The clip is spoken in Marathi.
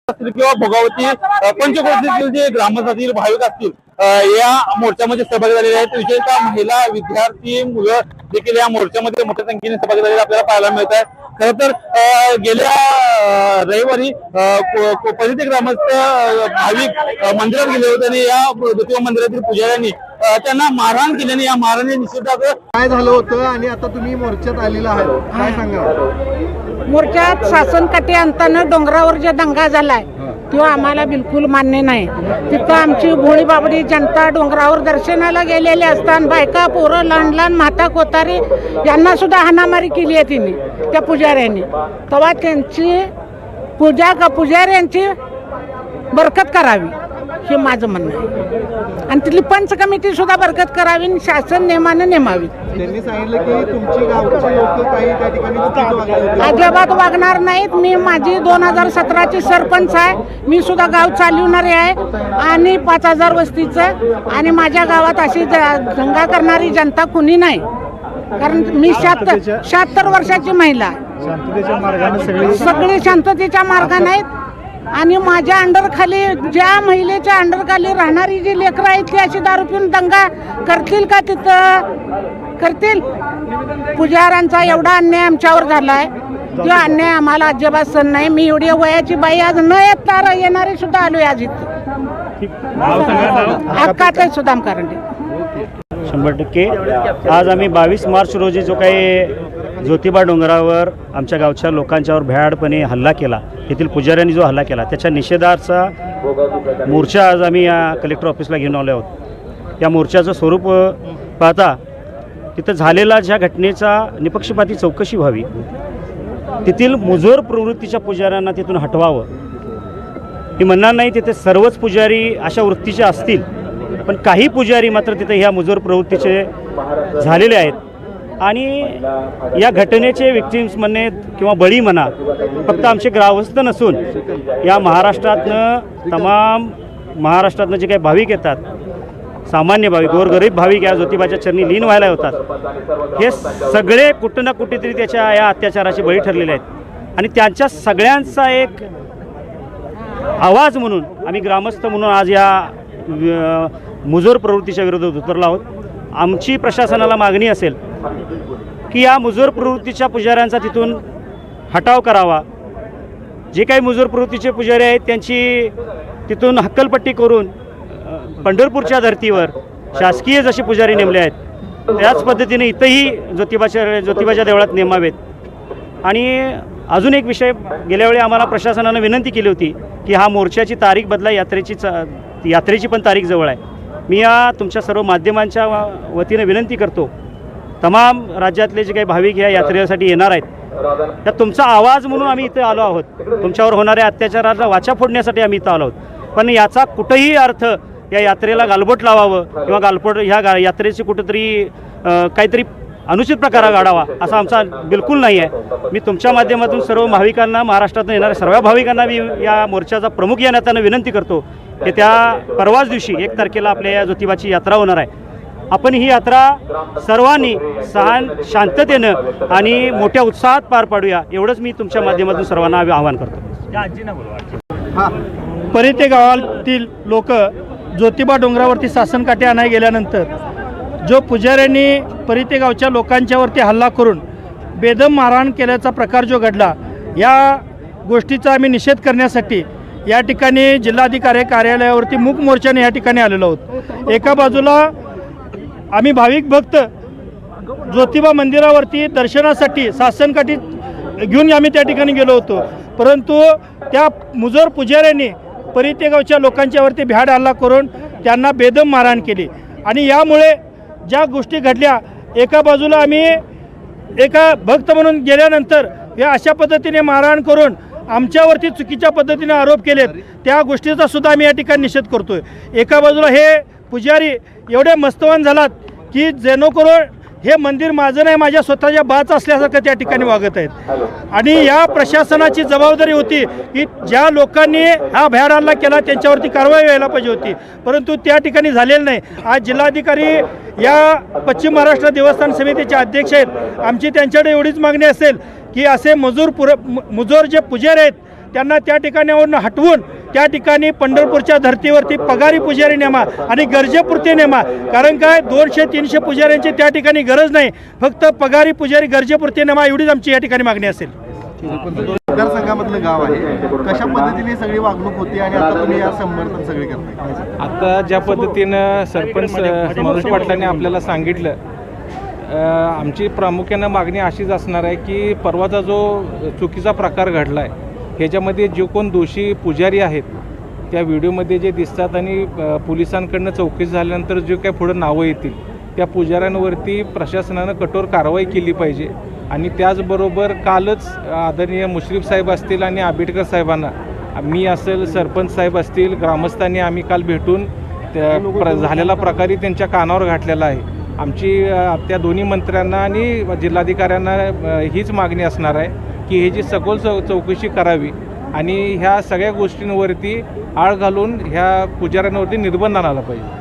असतील किंवा भोगावती पंचक्रोशीतील जे ग्रामस्थ असतील भाविक असतील या मोर्चामध्ये सहभागी झालेले आहेत। विशेषतः महिला विद्यार्थी मुलं देखील या मोर्चामध्ये मोठ्या संख्येने सहभागी झालेले आपल्याला पाहायला मिळत आहे। खरं तर गेल्या रविवारी परिते ग्रामस्थ भाविक मंदिरात गेले होते आणि या ज्योतिबा मंदिरातील पुजाऱ्यांनी त्यांना मारहाण केल्याने या मारहाणी निषेधार्थ काय झालं होतं आणि आता तुम्ही मोर्चात आलेला आहात, काय सांगा? मोर्चात शासन काटे आणताना डोंगरावर जे दंगा झालाय तो आम्हाला बिलकुल मान्य नाही। तिथं आमची भोळी बाबडी जनता डोंगरावर दर्शनाला गेलेले असताना बायका पोरं लहान लहान माता कोतारी यांना सुद्धा हाणामारी केली आहे तिने त्या पुजाऱ्यांनी। तेव्हा त्यांची पुजाऱ्यांची बरकत करावी हे माझं म्हणणं आहे आणि तिथली पंच कमिटी सुद्धा बरकत करावी, शासन नियमानं नेमावी। त्यांनी सांगितलं की तुमची गावची लोक काही त्या ठिकाणी चुकीचं वागले, अजिबात वागणार नाहीत। मी माझी 2017ची सरपंच आहे, मी सुद्धा गाव चालवणारी आहे आणि 5000 वस्तीचं आणि माझ्या गावात अशी दंगा करणारी जनता कुणी नाही। कारण मी 76 वर्षाची महिला आहे, शांततेच्या मार्गाने सगळे शांततेच्या मार्गाने आहेत आणि माझ्या अंडरखाली ज्या महिलेच्या अंडरखाली राहणारी जी लेकरं आहेत ती अशी दारू पिऊन दंगा करतील का? तिथं करतील? पुजाऱ्यांचा एवढा अन्याय आमच्यावर झालाय, तो अन्याय आम्हाला अजिबात सण नाही। मी एवढी वयाची बाई आज न येता येणारी सुद्धा आलोय आज इथं। अक्काताई सुदाम कारंडे। 100% आज आम्ही 22 मार्च रोजी जो काही ज्योतिबा डोंगरावर आमच्या गावच्या लोकांच्यावर भ्याडपणे हल्ला केला, येथील पुजाऱ्यांनी जो हल्ला केला त्याच्या निषेधार्थ मोर्चा आज आम्ही या कलेक्टर ऑफिसला घेऊन आलो आहोत। या मोर्चाचं स्वरूप पाहता तिथं झालेल्या ज्या घटनेचा निपक्षपाती चौकशी व्हावी, तेथील मुजोर प्रवृत्तीच्या पुजाऱ्यांना तिथून हटवावं। मी म्हणणार नाही तिथे सर्वच पुजारी अशा वृत्तीचे असतील, पण काही पुजारी मात्र तिथे ह्या मुजोर प्रवृत्तीचे झालेले आहेत आणि या घटनेचे विक्टिम्स म्हणणे किंवा बळी म्हणा फक्त आमचे ग्रामस्थ नसून या महाराष्ट्रातनं जे काही भाविक येतात, सामान्य भाविक गोरगरीब भाविक या ज्योतिबाच्या चरणी लीन व्हायला होतात, हे सगळे कुठं ना कुठेतरी त्याच्या या अत्याचाराचे बळी ठरलेले आहेत आणि त्यांच्या सगळ्यांचा एक आवाज म्हणून आम्ही ग्रामस्थ म्हणून आज या मुजोर प्रवृत्तीच्या विरोधात उतरलो आहोत। आमची प्रशासनाला मागणी असेल की या मुजोर प्रवृत्तीच्या पुजाऱ्यांचा तिथून हटाव करावा। जे काही मुजोर प्रवृत्तीचे पुजारी आहेत त्यांची तिथून हक्कलपट्टी करून पंढरपूरच्या धर्तीवर शासकीय जसे पुजारी नेमले आहेत त्याच पद्धतीने इथंही ज्योतिबाच्या देवळात नेमावेत। आणि अजून एक विषय, गेल्यावेळी आम्हाला प्रशासनानं विनंती केली होती की हा मोर्चाची तारीख बदला, यात्रेची पण तारीख जवळ आहे। मी या तुमच्या सर्व माध्यमांच्या वतीने विनंती करतो, तमाम राज्यातले जे काही भाविक या यात्रेसाठी येणार आहेत त्या तुमचा आवाज म्हणून आम्ही इथे आलो आहोत, तुमच्यावर होणाऱ्या अत्याचाराला वाचा फोडण्यासाठी आम्ही इथं आलो आहोत। पण याचा कुठेही अर्थ या यात्रेला गालबोट लावावं किंवा ह्या यात्रेची कुठंतरी काहीतरी अनुचित प्रकार घडावा असा आमचा बिलकुल नाही आहे। मी तुमच्या माध्यमातून सर्व भाविकांना, महाराष्ट्रातून येणाऱ्या सर्व भाविकांना मी या मोर्चाचा प्रमुख या नात्यानं विनंती करतो की त्या परवाच दिवशी 1 तारखेला आपल्या या ज्योतिबाची यात्रा होणार आहे, आपण ही यात्रा सर्वांनी शांततेनं आणि मोठ्या उत्साहात पार पाडूया, एवढंच मी तुमच्या माध्यमातून सर्वांना आवाहन करतो। परिते गावातील लोक ज्योतिबा डोंगरावरती शासन काटे आणाय गेल्यानंतर जो पुजाऱ्यांनी परिते गावच्या लोकांच्यावरती हल्ला करून बेदम मारहाण केल्याचा प्रकार जो घडला, या गोष्टीचा आम्ही निषेध करण्यासाठी या ठिकाणी जिल्हाधिकारी कार्यालयावरती मूक मोर्चाने या ठिकाणी आलेलो आहोत। एका बाजूला आम्ही भाविक भक्त ज्योतिबा मंदिरावरती दर्शनासाठी शासनकाठी घेऊन आम्ही त्या ठिकाणी गेलो होतो, परंतु त्या मुजोर पुजाऱ्यांनी परिते गावच्या लोकांच्यावरती भ्याड हल्ला करून त्यांना बेदम मारहाण केली आणि यामुळे ज्या गोष्टी घडल्या, एका बाजूला आम्ही एका भक्त म्हणून गेल्यानंतर या अशा पद्धतीने मारहाण करून आमच्यावरती चुकीच्या पद्धतीने आरोप केलेत, त्या गोष्टीचा सुद्धा आम्ही या ठिकाणी निषेध करतोय। एका बाजूला हे पुजारी एवढे मस्तवान झालात की जेणेकरून हे मंदिर माझं नाही, माझ्या स्वतःच्या बाच असल्यासारखं त्या ठिकाणी वागत आहेत आणि या प्रशासनाची जबाबदारी होती की ज्या लोकांनी हा भ्याड हल्ला केला त्यांच्यावरती कारवाई व्हायला पाहिजे होती, परंतु त्या ठिकाणी झालेलं नाही। आज जिल्हाधिकारी या पश्चिम महाराष्ट्र देवस्थान समितीचे अध्यक्ष आहेत, आमची त्यांच्याकडे एवढीच मागणी असेल की असे मुजोर जे पुजारी आहेत त्यांना त्या ठिकाणावरून हटवून त्या ठिकाणी पंढरपूरच्या धर्तीवरती पगारी पुजारी नेमा आणि गरजेपुरते नेमा. कारण काय 200-300 पुजाऱ्यांची त्या ठिकाणी गरज नाही, फक्त पगारी पुजारी गरजेपुरते नेमा एवढीच आमची या ठिकाणी मागणी असेल. मतदारसंघामधलं गाव आहे, कशा पद्धतीने सगळी वागणूक होती आणि आता तुम्ही या समर्थन सगळे करताय? आता ज्या पद्धतीनं सरपंच मनोज पाटलांनी आपल्याला सांगितलं, आमची प्रामुख्यानं मागणी अशीच असणार आहे की परवाचा जो चुकीचा प्रकार घडला आहे ह्याच्यामध्ये जे कोण दोषी पुजारी आहेत त्या व्हिडिओमध्ये जे दिसतात आणि पोलिसांकडनं चौकशी झाल्यानंतर जे काही पुढं नावं येतील त्या पुजाऱ्यांवरती प्रशासनानं कठोर कारवाई केली पाहिजे. आणि त्याचबरोबर कालच आदरणीय मुश्रीफ साहेब असतील आणि आंबेडकर साहेबांना, मी असेल, सरपंच साहेब असतील, ग्रामस्थांनी आम्ही काल भेटून झालेला प्रकारे त्यांच्या कानावर घातलेला आहे. आमची त्या दोन्ही मंत्र्यांना आणि जिल्हाधिकाऱ्यांना हीच मागणी असणार आहे की हे जी सखोल चौकशी करावी आणि ह्या सगळ्या गोष्टींवरती आळ घालून ह्या पुजाऱ्यांवरती निर्बंध आणायला पाहिजे.